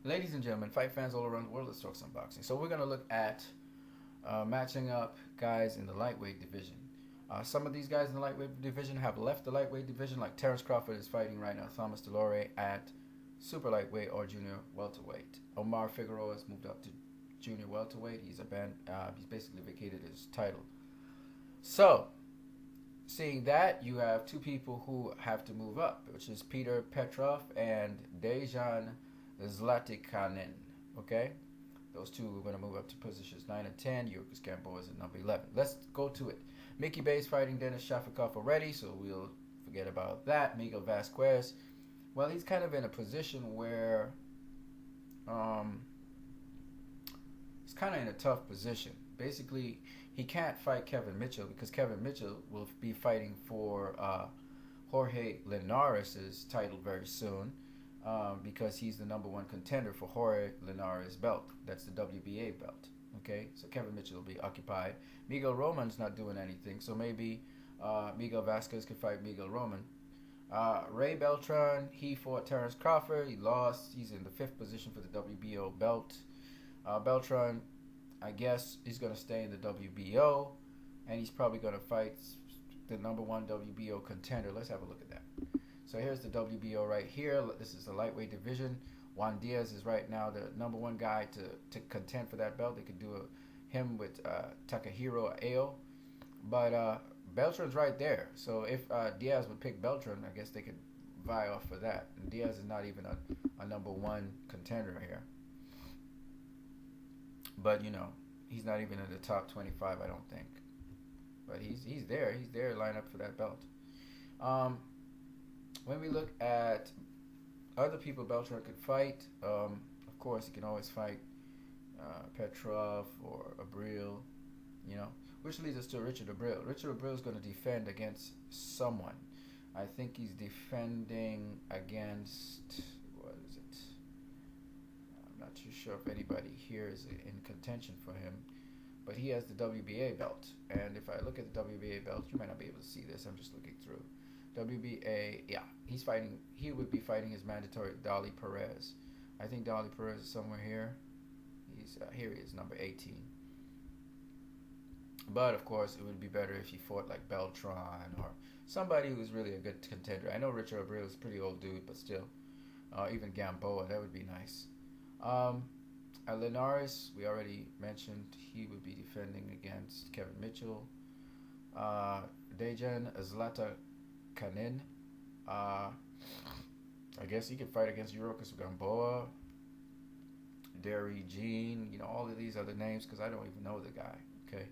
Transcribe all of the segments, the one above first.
Ladies and gentlemen, fight fans all around the world, let's talk some boxing. So we're going to look at matching up guys in the lightweight division. Some of these guys in the lightweight division have left the lightweight division, like Terence Crawford is fighting right now Thomas Delore at super lightweight or junior welterweight. Omar Figueroa has moved up to junior welterweight. He's basically vacated his title. So, seeing that, you have two people who have to move up, which is Peter Petrov and Dejan Zlatikanin. Okay? Those two are going to move up to positions 9 and 10. Yurkus Gamboa is at number 11. Let's go to it. Mickey Bay's fighting Denis Shafikov already, so we'll forget about that. Miguel Vasquez, well, he's kind of in a position where he's kind of in a tough position. Basically, he can't fight Kevin Mitchell because Kevin Mitchell will be fighting for Jorge Linares' title very soon. Because he's the number one contender for Jorge Linares' belt. That's the WBA belt. Okay, so Kevin Mitchell will be occupied. Miguel Roman's not doing anything, so maybe Miguel Vasquez could fight Miguel Roman. Ray Beltran, he fought Terence Crawford. He lost. He's in the 5th position for the WBO belt. Beltran, I guess he's going to stay in the WBO, and he's probably going to fight the number one WBO contender. Let's have a look at that. So here's the WBO right here. This is the lightweight division. Juan Diaz is right now the number one guy to contend for that belt. They could do him with Takahiro Ao. But Beltran's right there. So if Diaz would pick Beltran, I guess they could vie off for that. And Diaz is not even a number one contender here. But, you know, he's not even in the top 25, I don't think. But he's there. He's there lined up for that belt. When we look at other people Beltran could fight, of course, he can always fight Petrov or Abril, you know, which leads us to Richard Abril. Richard Abril is going to defend against someone. I think he's defending against, what is it? I'm not too sure if anybody here is in contention for him, but he has the WBA belt. And if I look at the WBA belt, you might not be able to see this. I'm just looking through. WBA, yeah, he would be fighting his mandatory Dali Perez. I think Dali Perez is somewhere here. Here he is, number 18. But of course, it would be better if he fought like Beltran or somebody who's really a good contender. I know Richard Abreu is a pretty old dude, but still, even Gamboa, that would be nice. Linares, we already mentioned, he would be defending against Kevin Mitchell. Dejan Zlatikanin, I guess he could fight against Yurkus Gamboa, Derry Jean, you know, all of these other names because I don't even know the guy. Okay.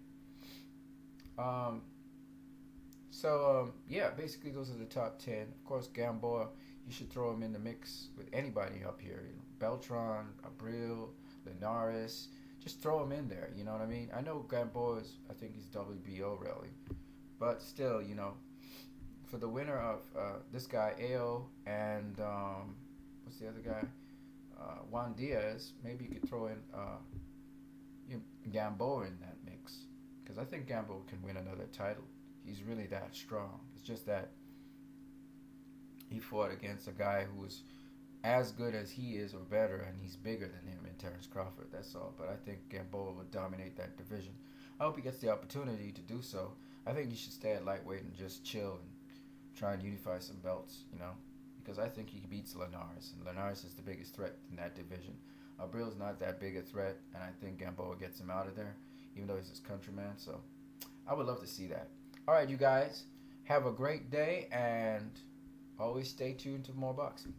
Yeah, basically those are the top 10. Of course, Gamboa, you should throw him in the mix with anybody up here. You know, Beltran, Abril, Linares, just throw him in there. You know what I mean? I know Gamboa is, I think he's WBO really, but still, you know, for the winner of this guy Ao and what's the other guy? Juan Diaz. Maybe you could throw in Gamboa in that mix because I think Gamboa can win another title. He's really that strong. It's just that he fought against a guy who was as good as he is or better, and he's bigger than him in Terence Crawford. That's all. But I think Gamboa would dominate that division. I hope he gets the opportunity to do so. I think he should stay at lightweight and just chill and try and unify some belts, you know, because I think he beats Linares, and Linares is the biggest threat in that division. Abril's not that big a threat, and I think Gamboa gets him out of there, even though he's his countryman. So I would love to see that. All right, you guys, have a great day, and always stay tuned to more boxing.